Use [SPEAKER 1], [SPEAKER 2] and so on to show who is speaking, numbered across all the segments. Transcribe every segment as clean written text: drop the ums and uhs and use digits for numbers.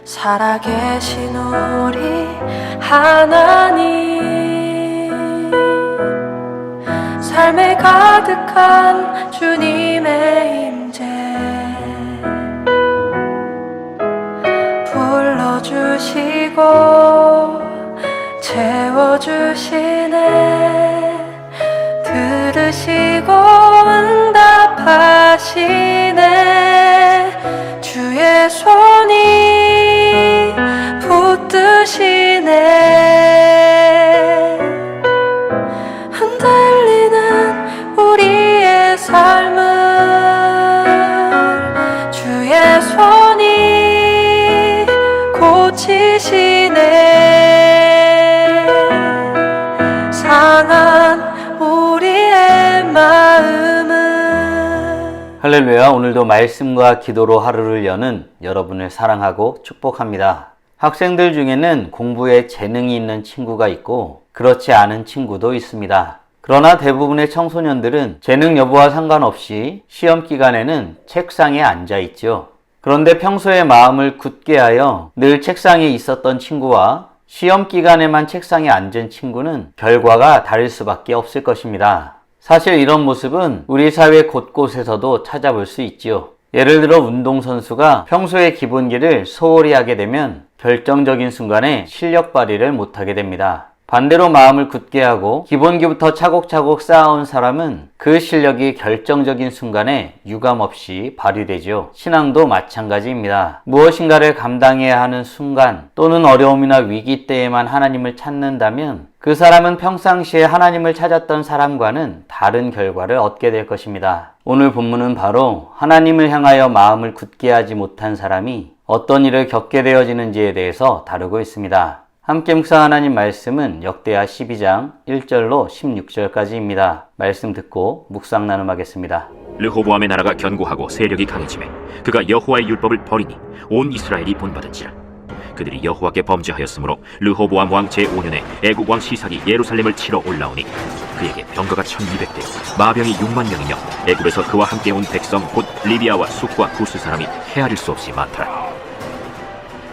[SPEAKER 1] 살아계신 우리 하나님, 삶에 가득한 주님의 임재 불러주시고 채워주시네. 들으시고 응답하시네. 주의 손이 붙드시네. 흔들리는 우리의 삶을 주의 손이 고치시네. 상한 우리의 마음을.
[SPEAKER 2] 할렐루야. 오늘도 말씀과 기도로 하루를 여는 여러분을 사랑하고 축복합니다. 학생들 중에는 공부에 재능이 있는 친구가 있고 그렇지 않은 친구도 있습니다. 그러나 대부분의 청소년들은 재능 여부와 상관없이 시험 기간에는 책상에 앉아 있죠. 그런데 평소에 마음을 굳게 하여 늘 책상에 있었던 친구와 시험 기간에만 책상에 앉은 친구는 결과가 다를 수밖에 없을 것입니다. 사실 이런 모습은 우리 사회 곳곳에서도 찾아볼 수 있지요. 예를 들어 운동선수가 평소에 기본기를 소홀히 하게 되면 결정적인 순간에 실력 발휘를 못하게 됩니다. 반대로 마음을 굳게 하고 기본기부터 차곡차곡 쌓아온 사람은 그 실력이 결정적인 순간에 유감없이 발휘되죠. 신앙도 마찬가지입니다. 무엇인가를 감당해야 하는 순간 또는 어려움이나 위기 때에만 하나님을 찾는다면 그 사람은 평상시에 하나님을 찾았던 사람과는 다른 결과를 얻게 될 것입니다. 오늘 본문은 바로 하나님을 향하여 마음을 굳게 하지 못한 사람이 어떤 일을 겪게 되어지는지에 대해서 다루고 있습니다. 함께 묵상 하나님 말씀은 역대하 12장 1절로 16절까지입니다. 말씀 듣고 묵상 나눔하겠습니다.
[SPEAKER 3] 르호보암의 나라가 견고하고 세력이 강해지매 그가 여호와의 율법을 버리니 온 이스라엘이 본받은지라. 그들이 여호와께 범죄하였으므로 르호보암 왕 제5년에 애국 왕 시삭이 예루살렘을 치러 올라오니 그에게 병거가 1200대 마병이 6만 명이며 애굽에서 그와 함께 온 백성 곧 리비아와 숫과 구스 사람이 헤아릴 수 없이 많더라.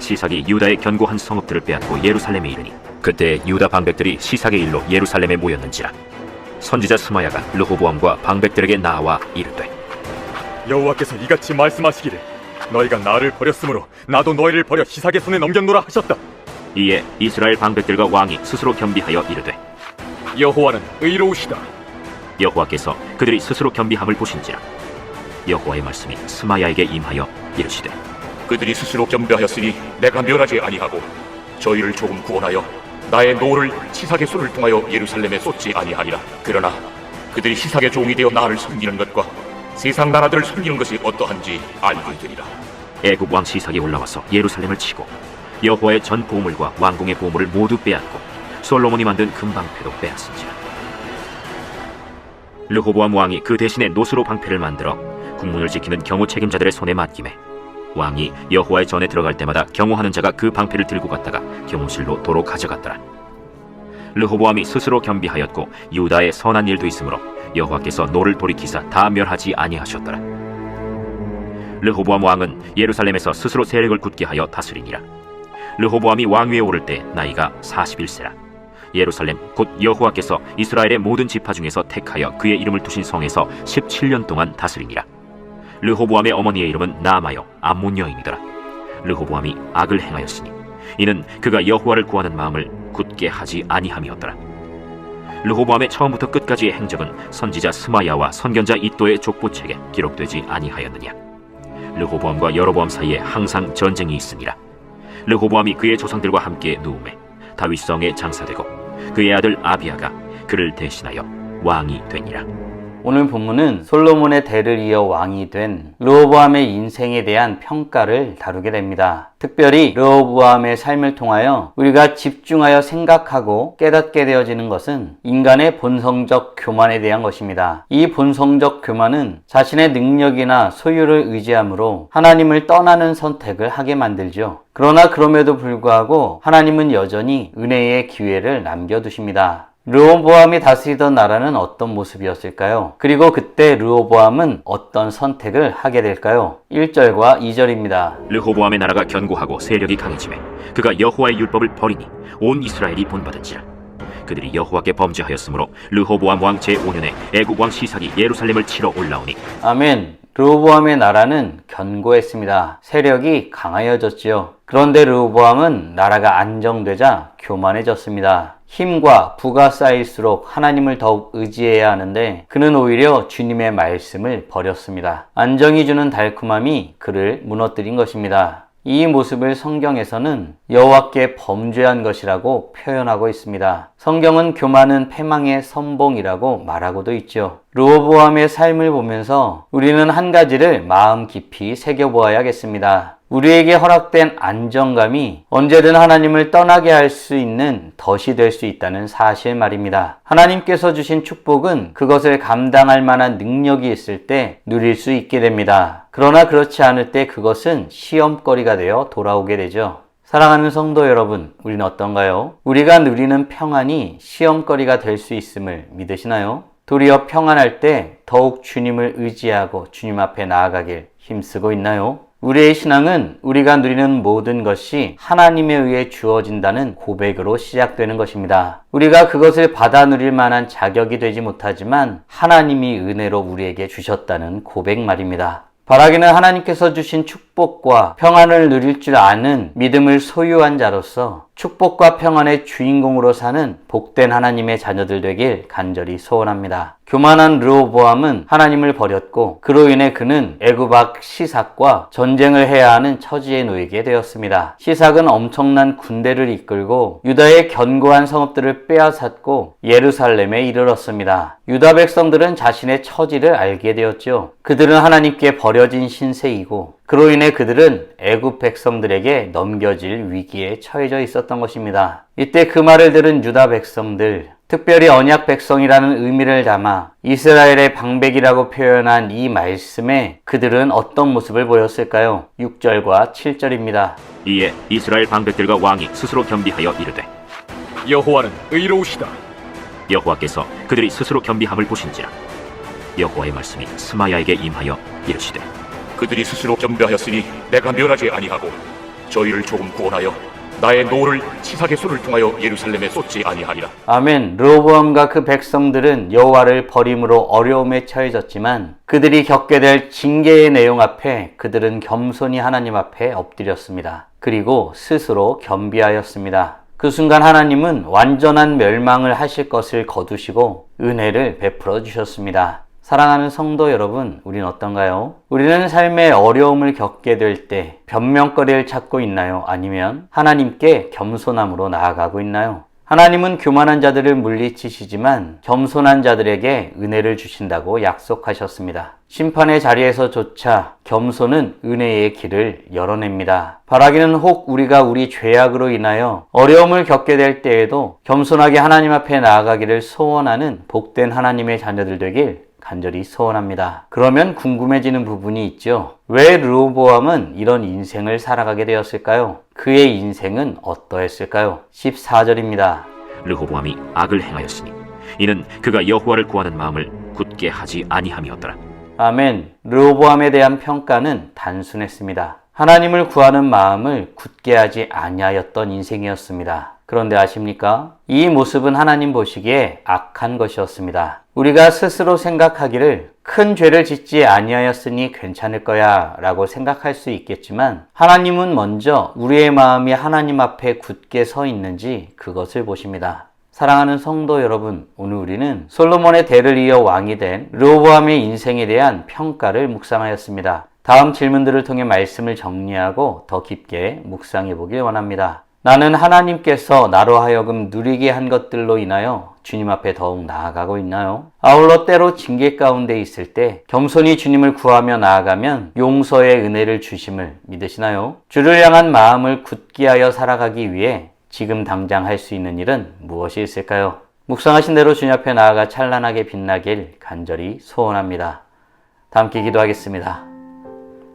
[SPEAKER 3] 시삭이 유다의 견고한 성읍들을 빼앗고 예루살렘에 이르니 그때 유다 방백들이 시삭의 일로 예루살렘에 모였는지라. 선지자 스마야가 르호보암과 방백들에게 나와 이르되
[SPEAKER 4] 여호와께서 이같이 말씀하시기를 너희가 나를 버렸으므로 나도 너희를 버려 시삭의 손에 넘겼노라 하셨다.
[SPEAKER 3] 이에 이스라엘 방백들과 왕이 스스로 겸비하여 이르되
[SPEAKER 4] 여호와는 의로우시다.
[SPEAKER 3] 여호와께서 그들이 스스로 겸비함을 보신지라. 여호와의 말씀이 스마야에게 임하여 이르시되
[SPEAKER 5] 그들이 스스로 겸비하였으니 내가 멸하지 아니하고 저희를 조금 구원하여 나의 노를 시삭의 손을 통하여 예루살렘에 쏟지 아니하리라. 그러나 그들이 시삭의 종이 되어 나를 섬기는 것과 세상 나라들을 섬기는 것이 어떠한지 알게 되리라.
[SPEAKER 3] 애굽 왕 시삭이 올라와서 예루살렘을 치고 여호와의 전 보물과 왕궁의 보물을 모두 빼앗고 솔로몬이 만든 금방패도 빼앗은지라. 르호보암 왕이 그 대신에 노스로 방패를 만들어 국문을 지키는 경호 책임자들의 손에 맡기매 왕이 여호와의 전에 들어갈 때마다 경호하는 자가 그 방패를 들고 갔다가 경호실로 도로 가져갔더라. 르호보암이 스스로 겸비하였고 유다의 선한 일도 있으므로 여호와께서 노를 돌이키사 다 멸하지 아니하셨더라. 르호보암 왕은 예루살렘에서 스스로 세력을 굳게 하여 다스리니라. 르호보암이 왕위에 오를 때 나이가 41세라. 예루살렘 곧 여호와께서 이스라엘의 모든 지파 중에서 택하여 그의 이름을 두신 성에서 17년 동안 다스리니라. 르호보암의 어머니의 이름은 나아마요 암몬 여인이더라. 르호보암이 악을 행하였으니 이는 그가 여호와를 구하는 마음을 굳게 하지 아니함이었더라. 르호보암의 처음부터 끝까지의 행적은 선지자 스마야와 선견자 이도의 족보책에 기록되지 아니하였느냐. 르호보암과 여로보암 사이에 항상 전쟁이 있으니라. 르호보암이 그의 조상들과 함께 누우매 다윗성에 장사되고 그의 아들 아비야가 그를 대신하여 왕이 되니라.
[SPEAKER 2] 오늘 본문은 솔로몬의 대를 이어 왕이 된 르호보암의 인생에 대한 평가를 다루게 됩니다. 특별히 르호보암의 삶을 통하여 우리가 집중하여 생각하고 깨닫게 되어지는 것은 인간의 본성적 교만에 대한 것입니다. 이 본성적 교만은 자신의 능력이나 소유를 의지함으로 하나님을 떠나는 선택을 하게 만들죠. 그러나 그럼에도 불구하고 하나님은 여전히 은혜의 기회를 남겨두십니다. 르호보암이 다스리던 나라는 어떤 모습이었을까요? 그리고 그때 르호보암은 어떤 선택을 하게 될까요? 1절과 2절입니다.
[SPEAKER 3] 르호보암의 나라가 견고하고 세력이 강해지매 그가 여호와의 율법을 버리니 온 이스라엘이 본받은지라. 그들이 여호와께 범죄하였으므로 르호보암 왕 제5년에 애굽 왕 시삭이 예루살렘을 치러 올라오니.
[SPEAKER 2] 아멘. 르호보암의 나라는 견고했습니다. 세력이 강하여졌지요. 그런데 르호보암은 나라가 안정되자 교만해졌습니다. 힘과 부가 쌓일수록 하나님을 더욱 의지해야 하는데 그는 오히려 주님의 말씀을 버렸습니다. 안정이 주는 달콤함이 그를 무너뜨린 것입니다. 이 모습을 성경에서는 여호와께 범죄한 것이라고 표현하고 있습니다. 성경은 교만은 패망의 선봉이라고 말하고도 있죠. 르호보암의 삶을 보면서 우리는 한 가지를 마음 깊이 새겨보아야겠습니다. 우리에게 허락된 안정감이 언제든 하나님을 떠나게 할 수 있는 덫이 될 수 있다는 사실 말입니다. 하나님께서 주신 축복은 그것을 감당할 만한 능력이 있을 때 누릴 수 있게 됩니다. 그러나 그렇지 않을 때 그것은 시험거리가 되어 돌아오게 되죠. 사랑하는 성도 여러분, 우리는 어떤가요? 우리가 누리는 평안이 시험거리가 될 수 있음을 믿으시나요? 도리어 평안할 때 더욱 주님을 의지하고 주님 앞에 나아가길 힘쓰고 있나요? 우리의 신앙은 우리가 누리는 모든 것이 하나님에 의해 주어진다는 고백으로 시작되는 것입니다. 우리가 그것을 받아 누릴 만한 자격이 되지 못하지만 하나님이 은혜로 우리에게 주셨다는 고백 말입니다. 바라기는 하나님께서 주신 축복과 평안을 누릴 줄 아는 믿음을 소유한 자로서 축복과 평안의 주인공으로 사는 복된 하나님의 자녀들 되길 간절히 소원합니다. 교만한 르호보암은 하나님을 버렸고 그로 인해 그는 애굽 왕 시삭과 전쟁을 해야 하는 처지에 놓이게 되었습니다. 시삭은 엄청난 군대를 이끌고 유다의 견고한 성읍들을 빼앗았고 예루살렘에 이르렀습니다. 유다 백성들은 자신의 처지를 알게 되었죠. 그들은 하나님께 버려진 신세이고 그로 인해 그들은 애굽 백성들에게 넘겨질 위기에 처해져 있었던 것입니다. 이때 그 말을 들은 유다 백성들, 특별히 언약 백성이라는 의미를 담아 이스라엘의 방백이라고 표현한 이 말씀에 그들은 어떤 모습을 보였을까요? 6절과 7절입니다.
[SPEAKER 3] 이에 이스라엘 방백들과 왕이 스스로 겸비하여 이르되
[SPEAKER 4] 여호와는 의로우시다.
[SPEAKER 3] 여호와께서 그들이 스스로 겸비함을 보신지라. 여호와의 말씀이 스마야에게 임하여 이르시되
[SPEAKER 5] 그들이 스스로 겸비하였으니 내가 멸하지 아니하고 저희를 조금 구원하여 나의 노를 치사의 손을 통하여 예루살렘에 쏟지 아니하리라.
[SPEAKER 2] 아멘. 르호보암과 그 백성들은 여호와를 버림으로 어려움에 처해졌지만 그들이 겪게 될 징계의 내용 앞에 그들은 겸손히 하나님 앞에 엎드렸습니다. 그리고 스스로 겸비하였습니다. 그 순간 하나님은 완전한 멸망을 하실 것을 거두시고 은혜를 베풀어 주셨습니다. 사랑하는 성도 여러분, 우린 어떤가요? 우리는 삶의 어려움을 겪게 될 때 변명거리를 찾고 있나요? 아니면 하나님께 겸손함으로 나아가고 있나요? 하나님은 교만한 자들을 물리치시지만 겸손한 자들에게 은혜를 주신다고 약속하셨습니다. 심판의 자리에서조차 겸손은 은혜의 길을 열어냅니다. 바라기는 혹 우리가 우리 죄악으로 인하여 어려움을 겪게 될 때에도 겸손하게 하나님 앞에 나아가기를 소원하는 복된 하나님의 자녀들 되길 간절히 소원합니다. 그러면 궁금해지는 부분이 있죠. 왜 르호보암은 이런 인생을 살아가게 되었을까요? 그의 인생은 어떠했을까요? 14절입니다.
[SPEAKER 3] 르호보암이 악을 행하였으니 이는 그가 여호와를 구하는 마음을 굳게 하지 아니함이었더라.
[SPEAKER 2] 아멘. 르호보암에 대한 평가는 단순했습니다. 하나님을 구하는 마음을 굳게 하지 아니하였던 인생이었습니다. 그런데 아십니까? 이 모습은 하나님 보시기에 악한 것이었습니다. 우리가 스스로 생각하기를 큰 죄를 짓지 아니하였으니 괜찮을 거야 라고 생각할 수 있겠지만 하나님은 먼저 우리의 마음이 하나님 앞에 굳게 서 있는지 그것을 보십니다. 사랑하는 성도 여러분, 오늘 우리는 솔로몬의 대를 이어 왕이 된 르호보암의 인생에 대한 평가를 묵상하였습니다. 다음 질문들을 통해 말씀을 정리하고 더 깊게 묵상해 보길 원합니다. 나는 하나님께서 나로 하여금 누리게 한 것들로 인하여 주님 앞에 더욱 나아가고 있나요? 아울러 때로 징계 가운데 있을 때 겸손히 주님을 구하며 나아가면 용서의 은혜를 주심을 믿으시나요? 주를 향한 마음을 굳게 하여 살아가기 위해 지금 당장 할 수 있는 일은 무엇이 있을까요? 묵상하신 대로 주님 앞에 나아가 찬란하게 빛나길 간절히 소원합니다. 다 함께 기도하겠습니다.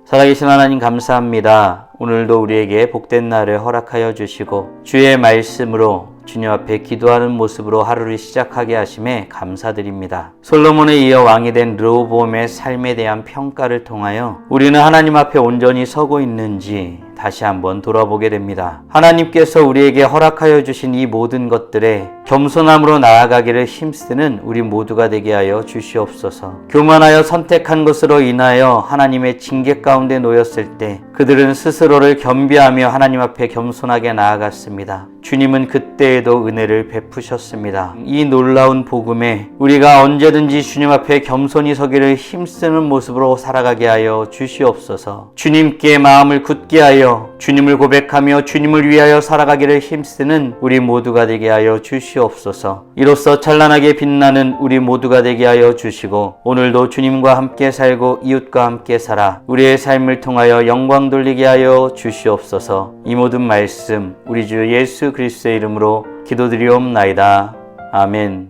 [SPEAKER 2] 살아계신 하나님 감사합니다. 오늘도 우리에게 복된 날을 허락하여 주시고 주의 말씀으로 주님 앞에 기도하는 모습으로 하루를 시작하게 하심에 감사드립니다. 솔로몬에 이어 왕이 된 르호보암의 삶에 대한 평가를 통하여 우리는 하나님 앞에 온전히 서고 있는지 다시 한번 돌아보게 됩니다. 하나님께서 우리에게 허락하여 주신 이 모든 것들에 겸손함으로 나아가기를 힘쓰는 우리 모두가 되게 하여 주시옵소서. 교만하여 선택한 것으로 인하여 하나님의 징계 가운데 놓였을 때 그들은 스스로를 겸비하며 하나님 앞에 겸손하게 나아갔습니다. 주님은 그때에도 은혜를 베푸셨습니다. 이 놀라운 복음에 우리가 언제든지 주님 앞에 겸손히 서기를 힘쓰는 모습으로 살아가게 하여 주시옵소서. 주님께 마음을 굳게 하여 주님을 고백하며 주님을 위하여 살아가기를 힘쓰는 우리 모두가 되게 하여 주시옵소서. 이로써 찬란하게 빛나는 우리 모두가 되게 하여 주시고 오늘도 주님과 함께 살고 이웃과 함께 살아 우리의 삶을 통하여 영광 돌리게 하여 주시옵소서. 이 모든 말씀 우리 주 예수 그리스도의 이름으로 기도드리옵나이다. 아멘.